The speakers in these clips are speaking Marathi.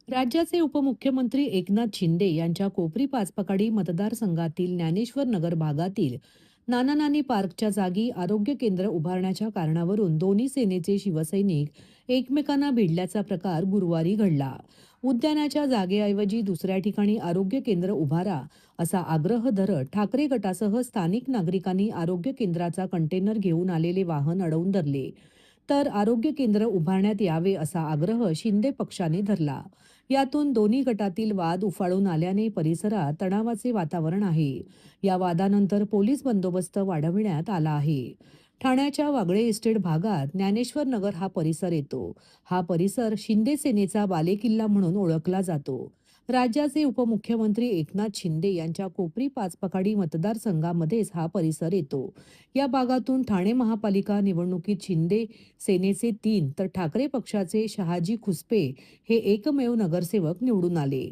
राज्याचे उपमुख्यमंत्री एकनाथ शिंदे यांच्या कोपरी पाचपकाडी मतदारसंघातील ज्ञानेश्वर नगर भागातील नाना नानी पार्कच्या जागी आरोग्य केंद्र उभारण्याच्या कारणावरून दोन्ही सेनेचे शिवसैनिक एकमेकांना भिडल्याचा प्रकार गुरुवारी घडला. उद्यानाच्या जागेऐवजी दुसऱ्या ठिकाणी आरोग्य केंद्र उभारा असा आग्रह धरत ठाकरे गटासह स्थानिक नागरिकांनी आरोग्य केंद्राचा कंटेनर घेऊन आलेले वाहन अडवून धरले. तर आरोग्य केंद्र उभारण्यात यावे असा आग्रह शिंदे पक्षाने धरला. यातून दोन्ही गटातील वाद उफाळून आल्याने परिसरात तणावाचे वातावरण आहे. या वादानंतर पोलीस बंदोबस्त वाढविण्यात आला आहे. ठाण्याच्या वागळे इस्टेट भागात ज्ञानेश्वर नगर हा परिसर येतो. हा परिसर शिंदे सेनेचा बालेकिल्ला म्हणून ओळखला जातो. राज्याचे उपमुख्यमंत्री एकनाथ शिंदे यांच्या कोपरी पाचपकाडी मतदारसंघामध्येच हा परिसर येतो. या भागातून ठाणे महापालिका निवडणुकीत शिंदे सेनेचे 3 तर ठाकरे पक्षाचे शहाजी खुसपे हे एकमेव नगरसेवक निवडून आले.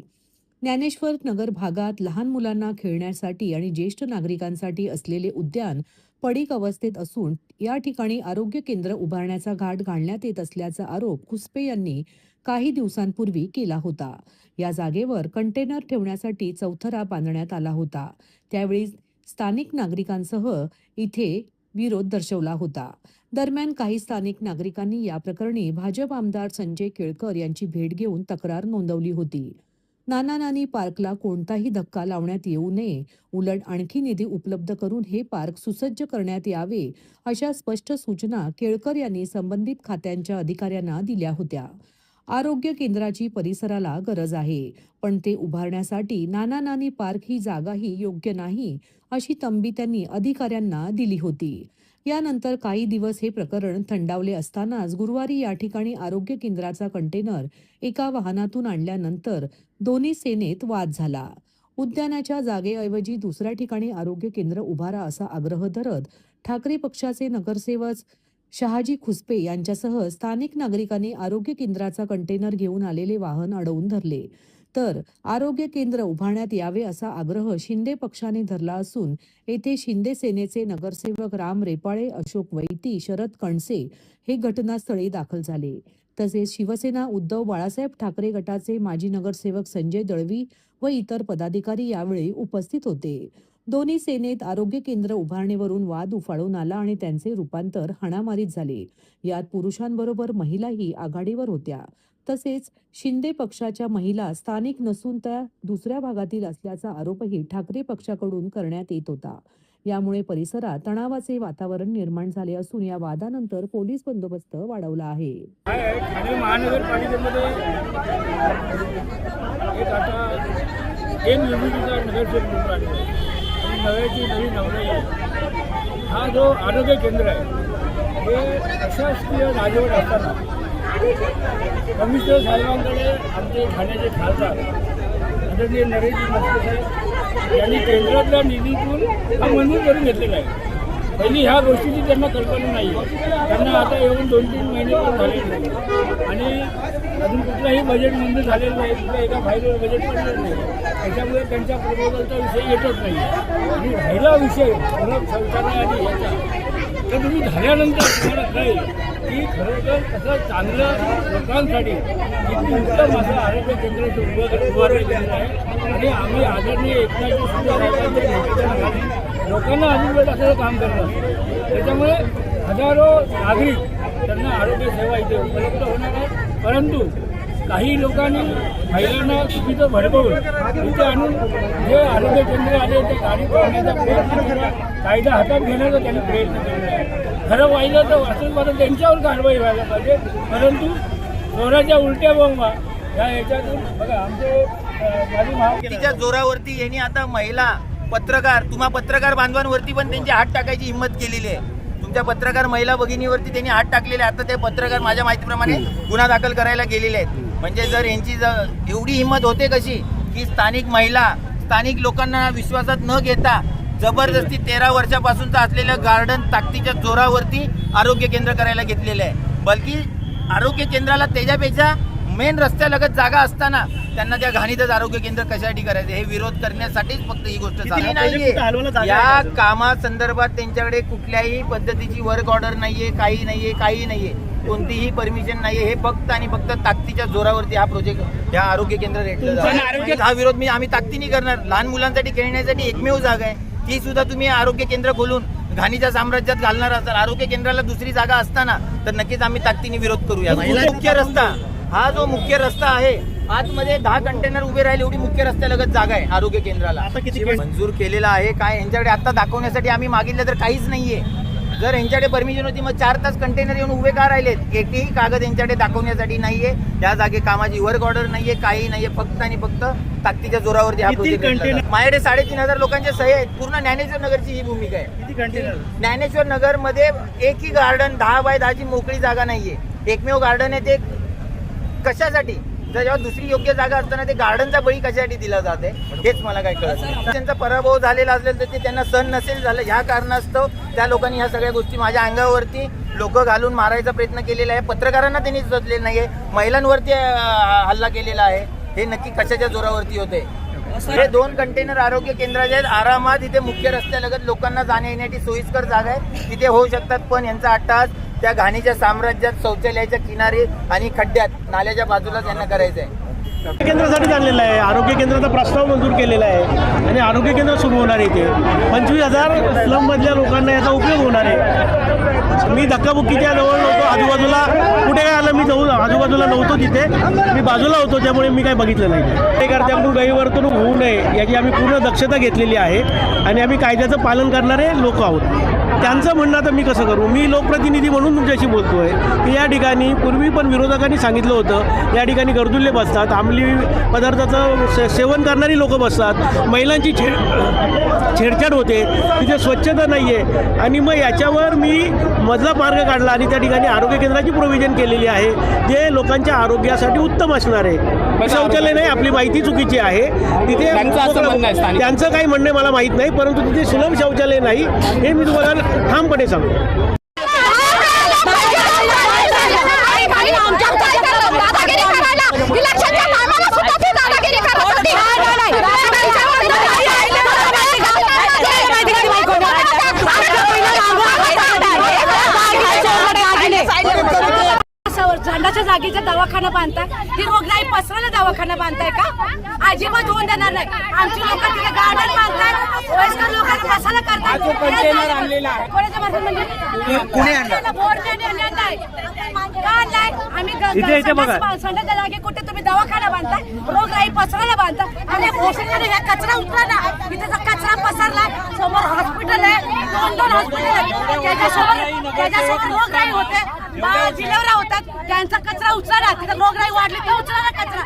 ज्ञानेश्वर नगर भागात लहान मुलांना खेळण्यासाठी आणि ज्येष्ठ नागरिकांसाठी असलेले उद्यान पडीक अवस्थेत असून या ठिकाणी आरोग्य केंद्र उभारण्याचा घाट घालण्यात येत असल्याचा आरोप खुसपे यांनी काही दिवसांपूर्वी केला होता. या जागेवर कंटेनर ठेवण्यासाठी चौथरा बांधण्यात आला होता. त्यावेळी स्थानिक नागरिकांसह इथे विरोध दर्शवला होता. दरम्यान काही स्थानिक नागरिकांनी या प्रकरणी भाजप आमदार संजय केळकर यांची भेट घेऊन तक्रार नोंदवली होती. नाना नानी पार्कला कोणताही धक्का लावण्यात येऊ नये, उलट आणखी निधी उपलब्ध करून हे पार्क सुसज्ज करण्यात यावे अशा स्पष्ट सूचना केळकर यांनी संबंधित खात्यांच्या अधिकाऱ्यांना दिल्या होत्या. आरोग्य केंद्राची परिसराला गरज आहे, पण ते उभारण्यासाठी नाना नानी पार्क ही जागाही योग्य नाही अशी तंबी त्यांनी अधिकाऱ्यांना दिली होती. यानंतर काही दिवस हे प्रकरण थंडावले असतानाच गुरुवारी या ठिकाणी आरोग्य केंद्राचा कंटेनर एका वाहनातून आणल्यानंतर दोन्ही सेनेत वाद झाला. उद्यानाच्या जागेऐवजी दुसऱ्या ठिकाणी आरोग्य केंद्र उभारा असा आग्रह धरत ठाकरे पक्षाचे नगरसेवक शहाजी खुसपे यांच्यासह स्थानिक नागरिकांनी आरोग्य केंद्राचा कंटेनर घेऊन आलेले वाहन अडवून धरले. तर आरोग्य केंद्र उभारण्यात यावे असा आग्रह शिंदे पक्षाने धरला असून येथे शिंदे सेनेचे नगरसेवक राम रेपाळे, अशोक वैती, शरद कणसे हे घटनास्थळी दाखल झाले. तसेच शिवसेना उद्धव बाळासाहेब ठाकरे गटाचे माजी नगरसेवक संजय दळवी व इतर पदाधिकारी यावेळी उपस्थित होते. दोन्ही सेनेत आरोग्य केंद्र उभारणीवरून वाद उफाळून आला आणि त्यांचे रूपांतर हाणामारीत झाले. यात पुरुषांबरोबर महिलाही आघाडीवर होत्या. तसेच शिंदे पक्षाच्या महिला स्थानिक नसून त्या दुसऱ्या भागातील असल्याचा आरोपही ठाकरे पक्षाकडून करण्यात येत होता. यामुळे परिसरात तणावाचे वातावरण निर्माण झाले असून या वादानंतर पोलीस बंदोबस्त वाढवला आहे. ठाणे महानगरपालिकेमध्ये एक आता निवडणुकीचा नगरसेवक निवडून आलेला आहे आणि नव्याची नवी नवराई आहे. हा जो आरोग्य केंद्र आहे हे प्रशासकीय राजवट असताना कमिशनर साहेबांकडे आमचे ठाण्याचे खासदार आदरणीय नरेशजी मस्के साहेब यांनी केंद्रातल्या निधीतून हा मंजूर करून घेतलेला आहे. पहिली ह्या गोष्टीची त्यांना कल्पना नाही आहे. त्यांना आता येऊन 2-3 महिने पण झालेले नाही आणि अजून कुठलाही बजेट मंजूर झालेलं नाही. कुठल्या एका फाईलवर बजेट पडलेलं नाही. त्याच्यामुळे त्यांच्या प्रपोजलचा विषय येतच नाही. आणि राहिला विषय शौचालय आणि याचा तर तुम्ही झाल्यानंतर तुम्हाला कळेल की खरोखर कसं चांगलं लोकांसाठी किती उत्तम असं आरोग्य केंद्र उभारलं गेलेलं आहे. आणि आम्ही आदरणीय एकनाथ शिंदे साहेबांच्या लोकांना अनुभव असं काम करत असतो. त्याच्यामुळे हजारो नागरिक त्यांना आरोग्य सेवा इथे उपलब्ध होणार आहे. परंतु काही लोकांनी महिलांना चुकीचं भडकवून इथे आणून जे आरोग्य केंद्र आले ते गाडी करण्याचा प्रयत्न केला, कायदा हातात घेण्याचा त्यांनी प्रयत्न केलेला आहे. खरं पाहिलं तर वास्तविक त्यांच्यावर कारवाई व्हायला पाहिजे. परंतु चोराच्या उलट्या बोंबा ह्या याच्यातून बघा आमचे तिच्या जोरावरती यांनी आता महिला पत्रकार पत्रकार बांधवांवरती पण त्यांची हात टाकायची हिंमत केलेली आहे. तुमच्या पत्रकार महिला भगिनीवरती त्यांनी हात टाकलेले. आता ते पत्रकार माझ्या माहितीप्रमाणे गुन्हा दाखल करायला गेलेले आहेत. म्हणजे जर यांची एवढी हिंमत होते कशी की स्थानिक महिला स्थानिक लोकांना विश्वासात न घेता जबरदस्ती 13 वर्षापासूनचा असलेलं गार्डन ताकदीच्या जोरावरती आरोग्य केंद्र करायला घेतलेलं आहे. बल्कि आरोग्य केंद्राला त्याच्यापेक्षा मेन रस्त्यालगत जागा असताना त्यांना त्या घाणीतच आरोग्य केंद्र कशासाठी करायचं हे विरोध करण्यासाठीच फक्त ही गोष्ट चालू आहे. या कामासंदर्भात त्यांच्याकडे कुठल्याही पद्धतीची वर्क ऑर्डर नाहीये, काही नाहीये. कोणतीही परमिशन नाहीये. हे फक्त आणि फक्त ताकदीच्या जोरावरती हा प्रोजेक्ट ह्या आरोग्य केंद्र रेटलं जातं. हा विरोध आम्ही ताकदीने करणार. लहान मुलांसाठी खेळण्यासाठी एकमेव जागा आहे ती सुद्धा तुम्ही आरोग्य केंद्र खोलून घाणीच्या साम्राज्यात घालणार असाल. आरोग्य केंद्राला दुसरी जागा असताना तर नक्कीच आम्ही ताकदीने विरोध करूया. मुख्य रस्ता, हा जो मुख्य रस्ता आहे, आतमध्ये 10 कंटेनर उभे राहिले एवढी मुख्य रस्त्यालगत जागा आहे आरोग्य केंद्राला. आता किती मंजूर केलेला आहे काय यांच्याकडे आता दाखवण्यासाठी आम्ही मागितलं तर काहीच नाहीये. जर यांच्याकडे परमिशन होती मग 4 तास कंटेनर येऊन उभे का राहिलेत? एकही कागद यांच्याकडे दाखवण्यासाठी नाहीये. या जागे कामाची वर्क ऑर्डर नाहीये, काही नाहीये. फक्त आणि फक्त ताकदीच्या जोरावरती हा प्रोजेक्ट. माझ्याकडे 3,500 लोकांच्या सह्या आहेत. पूर्ण ज्ञानेश्वर नगरची ही भूमिका आहे. किती कंटेनर? ज्ञानेश्वर नगर मध्ये एकही गार्डन 10 बाय 10 ची मोकळी जागा नाहीये. एकमेव गार्डन आहे ते कशासाठी? जर जेव्हा दुसरी योग्य जागा असताना ते गार्डनचा बळी कशासाठी दिला जाते हेच मला काय कळत नाही. त्यांचा पराभव झालेला असेल तर ते त्यांना सहन नसेल झालं. ह्या कारणास्तव त्या लोकांनी ह्या सगळ्या गोष्टी माझ्या अंगावरती लोक घालून मारायचा प्रयत्न केलेला आहे. पत्रकारांना त्यांनी सुचलेलं नाहीये. महिलांवरती हल्ला केलेला आहे. हे नक्की कशाच्या जोरावरती होते? हे 2 कंटेनर आरोग्य केंद्राचे आहेत. आरामात इथे मुख्य रस्त्यालगत लोकांना जाण्या येण्याची सोयीस्कर जागा आहे, तिथे होऊ शकतात. पण यांचा अट्टहास त्या घाणीच्या साम्राज्यात शौचालयाच्या किनारी आणि खड्ड्यात नाल्याच्या बाजूला त्यांना करायचं आहे. केंद्रासाठी आणलेलं आहे. आरोग्य केंद्राचा प्रस्ताव मंजूर केलेला आहे आणि आरोग्य केंद्र सुरू होणार आहे. इथे 25,000 स्लममधल्या लोकांना याचा उपयोग होणार आहे. मी धक्काबुक्कीच्या जवळ नव्हतो. आजूबाजूला कुठे काय आलं मी जाऊन आजूबाजूला नव्हतो तिथे. मी बाजूला होतो त्यामुळे मी काय बघितलं नाही. कार्यकर्त्यांकडून गैरवर्तणूक होऊ नये याची आम्ही पूर्ण दक्षता घेतलेली आहे आणि आम्ही कायद्याचं पालन करणारे लोक आहोत. त्यांचं म्हणणं आता मी कसं करू? मी लोकप्रतिनिधी म्हणून तुमच्याशी बोलतोय की या ठिकाणी पूर्वी पण विरोधकांनी सांगितलं होतं या ठिकाणी गर्दुल्ले बसतात, अंमली पदार्थाचं सेवन करणारी लोक बसतात, महिलांची छेडछाड होते, तिथे स्वच्छता नाही आहे. आणि मग याच्यावर मी मधला मार्ग काढला आणि त्या ठिकाणी आरोग्य केंद्राची प्रोव्हिजन केलेली आहे जे लोकांच्या आरोग्यासाठी उत्तम असणार आहे. शौचालय नाही, आपली माहिती चुकीची आहे. तिथे त्यांचं काही म्हणणं मला माहीत नाही, परंतु तिथे सुलभ शौचालय नाही हे मी तुम्हाला ठामपणे सांगतो. झाडाच्या जागेचा दवाखाना बांधताय, ही रोगराई पसरायला दवाखाना बांधताय का? अजिबात होऊन देणार नाही. आमची लोक तिथे गार्डन बांधताय, वयस्कर लोकांना बसायला करतात. कोणाच्या मार्फत म्हणजे आम्ही संडाच्या जागे कुठे तुम्ही दवाखाना बांधताय, रोगराई पसरायला बांधताय आणि घोषणेमध्ये ह्या कचरा उठला ना, इथे जर कचरा पसरला, समोर हॉस्पिटल आहे, 2 हॉस्पिटल आहे, त्याच्यासोबत रोगराई होते, जिलेवरा होतात, त्यांचा कचरा उचला ना. तिथं रोगराई वाढली तर उचला ना कचरा.